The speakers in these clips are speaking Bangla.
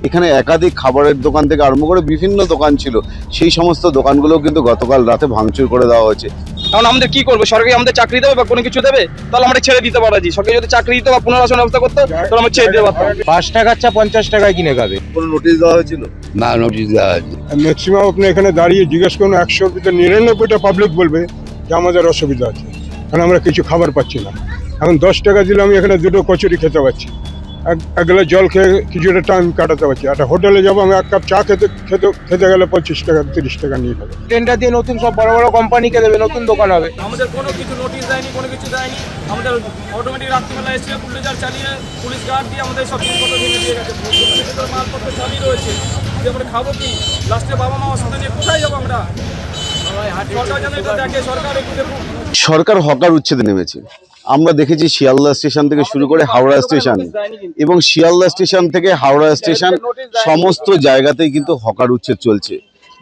এখানে একাধিক খাবারের দোকান থেকে আরম্ভ করে বিভিন্ন দোকান ছিল, সেই সমস্ত দোকানগুলো কিন্তু গতকাল রাতে ভাঙচুর করে দেওয়া হয়েছে। কারণ আমাদের কি করবো, সরকারি আমাদের চাকরি দেবে বা কোনো কিছু দেবে, তাহলে আমরা ছেড়ে দিতে পারা জি। সরকারি যদি চাকরি দিত বা পুনর্বাসন ব্যবস্থা করতো তাহলে আমরা ছেড়ে দিতে পারতাম। 5 টাকার চা 50 টাকায় কিনে খাবে। কোনো নোটিশ দেওয়া হয়েছিল? না, নোটিশ দেওয়া হয়নি। ম্যাক্সিমাম আপনি এখানে দাঁড়িয়ে জিজ্ঞেস করুন, 100-র ভিতরে 99টা পাবলিক বলবে যে আমাদের অসুবিধা আছে, কারণ আমরা কিছু খাবার পাচ্ছি না। এখন 10 টাকা দিলে আমি এখানে দুটো কচুরি খেতে পাচ্ছি, এক গ্লাস জল খেয়ে কিছুটা টাইম কাটাতে পারছি। একটা হোটেলে যাবো, আমি এক কাপ চা খেতে গেলে 25 টাকা 30 টাকা নিয়ে যাবে। টেন্ডার দিয়ে নতুন সব বড় বড় কোম্পানিকে দেবে, নতুন দোকান হবে। আমাদের কোনো কিছু নোটিশ দেয়নি, কোনো কিছু দেয়নি। আমাদের অটোমেটিক রাত্রিবেলা এসে বুলডোজার চালিয়ে পুলিশ গার্ড দিয়ে আমাদের সব জিনিসপত্র ভেঙে দিয়ে গেছে। মালপত্র সবই রয়েছে, যে আমরা খাবো কি? লাস্টে বাবা মা সাথে নিয়ে কোথায় যাবো আমরা? সরকার যেন এটা দেখে, সরকার একটু দেখুন। সরকার হকার উচ্ছেদে নেমেছে। আমরা দেখেছি শিয়ালদা স্টেশন থেকে শুরু করে হাওড়া স্টেশন এবং শিয়ালদা স্টেশন থেকে হাওড়া স্টেশন সমস্ত জায়গাতেই কিন্তু হকার উচ্ছেদ চলছে।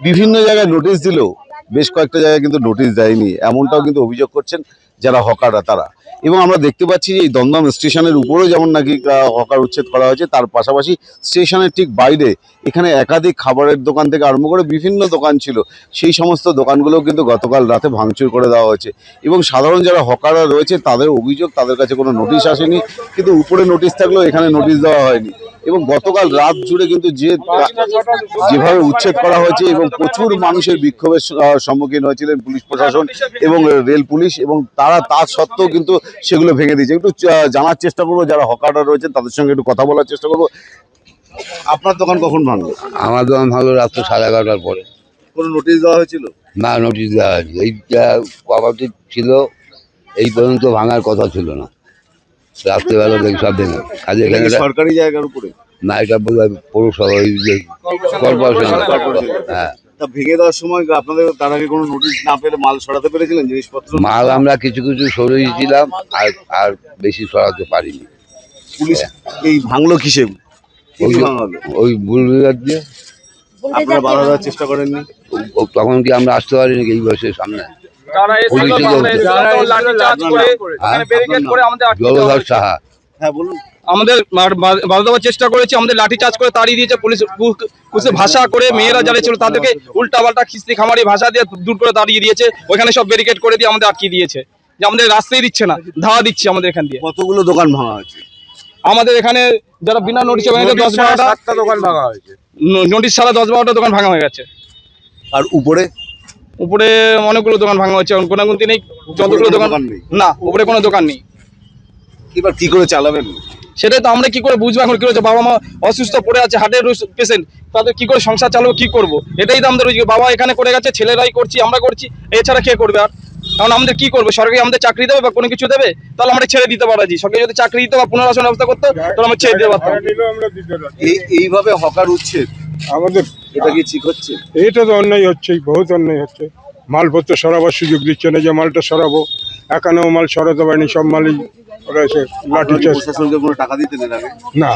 বিভিন্ন জায়গায় নোটিশ দিলেও বেশ কয়েকটা জায়গায় কিন্তু নোটিশ দেয়নি, এমনটাও কিন্তু অভিযোগ করছেন যারা হকাররা তারা। এবং আমরা দেখতে পাচ্ছি যে এই দমদম স্টেশনের উপরেও যেমন নাকি হকার উচ্ছেদ করা হয়েছে, তার পাশাপাশি স্টেশনের ঠিক বাইরে এখানে একাধিক খাবারের দোকান থেকে আরম্ভ করে বিভিন্ন দোকান ছিল, সেই সমস্ত দোকানগুলোও কিন্তু গতকাল রাতে ভাঙচুর করে দেওয়া হয়েছে। এবং সাধারণ যারা হকাররা রয়েছে তাদের অভিযোগ, তাদের কাছে কোনো নোটিশ আসেনি, কিন্তু উপরে নোটিশ থাকলেও এখানে নোটিশ দেওয়া হয়নি। এবং গতকাল রাত জুড়ে কিন্তু যেভাবে উচ্ছেদ করা হয়েছে এবং প্রচুর মানুষের বিক্ষোভের সম্মুখীন হয়েছিলেন পুলিশ প্রশাসন এবং রেল পুলিশ, এবং তারা তা সত্ত্বেও কিন্তু সেগুলো ভেঙে দিয়েছে। একটু জানার চেষ্টা করবো যারা হকাররা রয়েছেন তাদের সঙ্গে একটু কথা বলার চেষ্টা করবো। আপনার দোকান কখন ভাঙলো? আমার দোকান ভালো রাত্রে 11:30টার পরে। কোনো নোটিশ দেওয়া হয়েছিল? না, নোটিশ দেওয়া হয়নি। এইটা কপারেটিভ ছিল, এই পর্যন্ত ভাঙার কথা ছিল না। রাত্রেবেলা দেখি সব ভেঙে। আজ এখানে সরকারি জায়গার উপরে না, এটা বোধ হয় পৌরসভা, ওই যে কর্পোরেশন। হ্যাঁ, তা ভেঙে দেওয়ার সময় আপনাদের তার আগে কোনো নোটিশ না পেলে মাল সরাতে পেরেছিলেন, জিনিসপত্র? মাল আমরা কিছু কিছু সরিয়েছিলাম, আর বেশি সরাতে পারিনি। পুলিশ এই ভাঙলো কিসে? ওই বুলডোজার দিয়ে। আপনারা বাধা দেওয়ার চেষ্টা করেননি? তখন কি আমরা আসতে পারিনি এই বয়সের সামনে? জলধর সাহা। হ্যাঁ বলুন। আমাদের বাধা দেওয়ার চেষ্টা করেছে, আমাদের লাঠি চার্জ করে তাড়িয়ে দিয়েছে পুলিশ। ভাষা করে মেয়েরা যারা ছিল তাদেরকে উল্টা পাল্টা খিস্তি খামারি ভাষা দিয়ে দূর করে তাড়িয়ে দিয়েছে। ওইখানে সব ব্যারিকেড করে দিয়ে আমাদের আটকে দিয়েছে, যে আমাদের রাস্তায় দিচ্ছে না, ধাওয়া দিচ্ছে আমাদের এখান দিয়ে। কতগুলো দোকান ভাঙা হয়েছে আমাদের এখানে যারা বিনা নোটিশে 10-12টা দোকান ভাঙা হয়েছে। নোটিশ ছাড়া 10-12টা দোকান ভাঙা হয়ে গেছে। আর উপরে অনেকগুলো দোকান ভাঙা হচ্ছে, কোনো গুনতি নেই। যতগুলো দোকান নেই না, উপরে কোনো দোকান নেই। এবার কি করে চালাবেন? সেটাই তো আমরা কি করে বুঝবো এখন, কি হচ্ছে? বাবা মা অসুস্থ পড়ে আছে, হার্টের পেশেন্ট, তাদের কি করে সংসার চালাবো, কি করব? এটাই তো আমাদের বাবা এখানে করে গেছে, ছেলেরাই করছি, আমরা করছি, এছাড়া কে করবে আর? কারণ আমাদের কি করবো, সরকারি আমাদের চাকরি দেবে বা কোনো কিছু দেবে, তাহলে আমরা ছেড়ে দিতে পারা জি। সরকারি যদি চাকরি দিত বা পুনর্বাসন ব্যবস্থা করতো তাহলে আমরা ছেড়ে দিতে পারতাম। এইভাবে হকার উচ্ছেদ আমাদের এটা কি ঠিক হচ্ছে? এটা তো অন্যায় হচ্ছে, বহুত অন্যায় হচ্ছে। মালপত্র সরাবার সুযোগ দিচ্ছে না, যে মালটা সরাবো একানেও মাল সরাতে পারিনি, সব মালই রয়েছে। লাঠি চার্জ। প্রশাসনকে কোনো টাকা দিতে নেই না,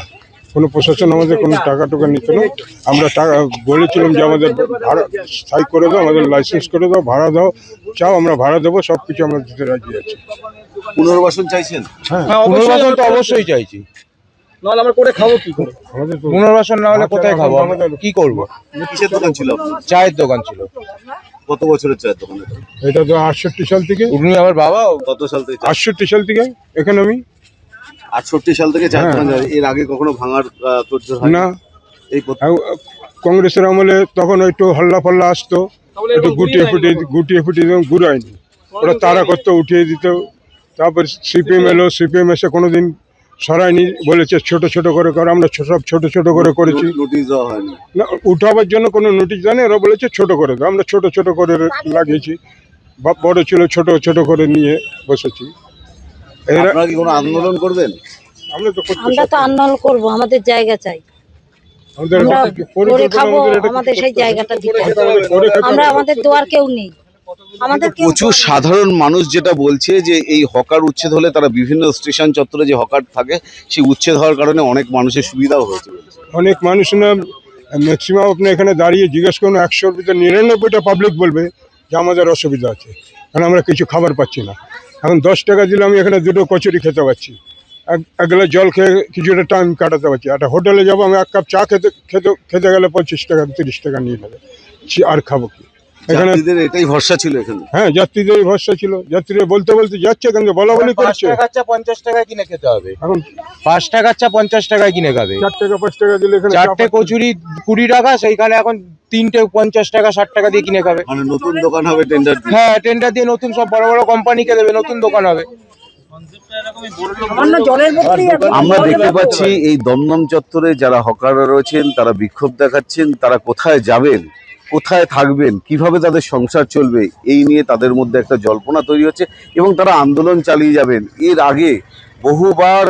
কোনো প্রশাসন আমাদের কোনো টাকা টোকা নিত না। আমরা টাকা বলেছিলাম যে আমাদের ভাড়া স্থায়ী করে দাও, আমাদের লাইসেন্স করে দাও, ভাড়া দাও, চাও আমরা ভাড়া দেবো, সব কিছু আমরা দিতে রাজি আছি। পুনর্বাসন চাইছেন? হ্যাঁ, পুনর্বাসন তো অবশ্যই চাইছি। নাহলে আমরা করে খাবো কি করে? আমাদের তো পুনর্বাসন না হলে কোথায় খাবো, কি করবো? কিসের দোকান ছিল আপনার? চায়ের দোকান ছিল। কত বছরের চায়ের দোকান? এটা তো 68 সাল থেকে। উনি আমার বাবা। কত সাল থেকে? 68 সাল থেকে এখানে আমি। 68 সাল থেকে চায়ের দোকান। এর আগে কখনো ভাঙার তোড়জোড় হয় না। এই কংগ্রেসের আমলে তখন একটু হল্লা ফল্লা আসতো, একটু গুটিয়ে ফুটিয়ে ঘুরায়নি, ওরা তারা করতো, উঠিয়ে দিত। তারপর সিপিএম এলো, সিপিএম এসে কোনোদিন সরায়নি, বলেছে ছোট ছোট করে করে, আমরা সব ছোট ছোট করে করেছি। নোটিশ দেওয়া হয়নি না, উঠাবার জন্য কোনো নোটিশ জানে, ওরা বলেছে ছোট করে দাও, আমরা ছোট ছোট করে লাগিয়েছি। বড় ছিল, ছোট ছোট করে নিয়ে বসেছি। আপনারা কি কোনো আন্দোলন করবেন? আমরা তো আন্দোলন করবো, আমাদের জায়গা চাই, করে খাবো, আমাদের সেই জায়গাটা দিতে হবে। আমরা আমাদের দোয়ার কেউ নেই। প্রচুর সাধারণ মানুষ যেটা বলছে যে এই হকার উচ্ছেদ হলে তারা বিভিন্ন স্টেশন চত্বরে যে হকার থাকে সেই উচ্ছেদ হওয়ার কারণে অনেক মানুষের সুবিধাও হয়েছে। অনেক মানুষ না, ম্যাক্সিমাম আপনি এখানে দাঁড়িয়ে জিজ্ঞেস করুন, 100-র ভিতরে 99টা পাবলিক বলবে যে আমাদের অসুবিধা আছে, কারণ আমরা কিছু খাবার পাচ্ছি না। এখন 10 টাকা দিলে আমি এখানে দুটো কচুরি খেতে পাচ্ছি, এক গ্লাস জল খেয়ে কিছুটা টাইম কাটাতে পারছি। একটা হোটেলে যাবো, আমি এক কাপ চা খেতে গেলে 25 টাকা 30 টাকা নিয়ে নেবে, আর খাবো কি এখানে? যাত্রীদের এটাই ভরসা ছিল এখানে। হ্যাঁ, যাত্রীদের ভরসা ছিল, যাত্রীরা বলতে বলতে যাচ্ছে, কিন্তু বলা বলি 5 করছে। টাকার চা 50 টাকায় কিনে খেতে হবে। এখন 5 টাকার চা 50 টাকায় কিনে খাবে। 4 টাকা 5 টাকা দিলে এখানে চা চারটে পাচ্ছি। কচুরি 20 টাকা, সেইখানে এখন 3টে 50 টাকা 60 টাকা দিয়ে কিনে খাবে। মানে নতুন দোকান হবে টেন্ডার দিয়ে। হ্যাঁ, টেন্ডার দিয়ে নতুন সব বড় বড় কোম্পানিকে দেবে, নতুন দোকান হবে। আমরা দেখতে পাচ্ছি এই দমদম চত্বরে যারা হকাররা রয়েছেন তারা বিক্ষোভ দেখাচ্ছেন। তারা কোথায় যাবেন, কোথায় থাকবেন, কিভাবে তাদের সংসার চলবে, এই নিয়ে তাদের মধ্যে একটা জল্পনা তৈরি হচ্ছে এবং তারা আন্দোলন চালিয়ে যাবেন। এর আগে বহুবার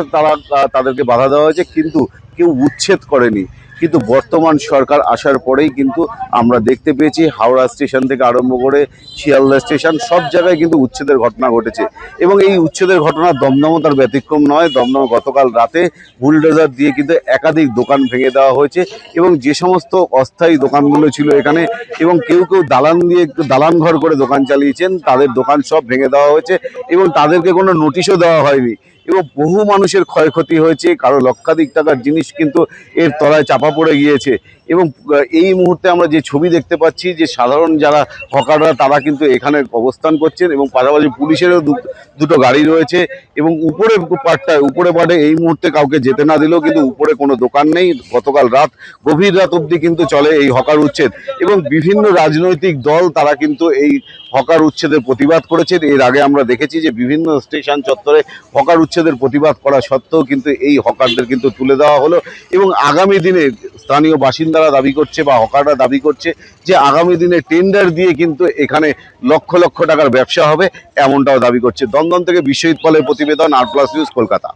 তাদেরকে বাধা দেওয়া হয়েছে, কিন্তু কেউ উচ্ছেদ করেনি। কিন্তু বর্তমান সরকার আসার পরেই কিন্তু আমরা দেখতে পেয়েছি হাওড়া স্টেশন থেকে আরম্ভ করে শিয়ালদা স্টেশন সব জায়গায় কিন্তু উচ্ছেদের ঘটনা ঘটেছে এবং এই উচ্ছেদের ঘটনা দমদমও তার ব্যতিক্রম নয়। দমদম গতকাল রাতে বুলডোজার দিয়ে কিন্তু একাধিক দোকান ভেঙে দেওয়া হয়েছে এবং যে সমস্ত অস্থায়ী দোকানগুলো ছিল এখানে এবং কেউ দালান দিয়ে একটু দালান ঘর করে দোকান চালিয়েছেন, তাদের দোকান সব ভেঙে দেওয়া হয়েছে এবং তাদেরকে কোনো নোটিশও দেওয়া হয়নি এবং বহু মানুষের ক্ষয়ক্ষতি হয়েছে। কারো লক্ষাধিক টাকার জিনিস কিন্তু এর তলায় চাপা পড়ে গিয়েছে এবং এই মুহূর্তে আমরা যে ছবি দেখতে পাচ্ছি যে সাধারণ যারা হকাররা তারা কিন্তু এখানে অবস্থান করছেন এবং পাশাপাশি পুলিশেরও দুটো গাড়ি রয়েছে এবং উপরে পার্টে এই মুহূর্তে কাউকে যেতে না দিলেও কিন্তু উপরে কোনো দোকান নেই। গতকাল গভীর রাত অবধি কিন্তু চলে এই হকার উচ্ছেদ এবং বিভিন্ন রাজনৈতিক দল তারা কিন্তু এই হকার উচ্ছেদের প্রতিবাদ করেছেন। এর আগে আমরা দেখেছি যে বিভিন্ন স্টেশন চত্বরে হকার উচ্ছেদের প্রতিবাদ করা সত্ত্বেও কিন্তু এই হকারদের কিন্তু তুলে দেওয়া হলো এবং আগামী দিনে স্থানীয় বাসিন্দারা দাবি করছে বা হকাররা দাবি করছে যে আগামী দিনে টেন্ডার দিয়ে কিন্তু এখানে লক্ষ লক্ষ টাকার ব্যবসা হবে, এমনটাও দাবি করছে। দমদম থেকে বিশ্বজিৎ পালের প্রতিবেদন, আর প্লাস নিউজ, কলকাতা।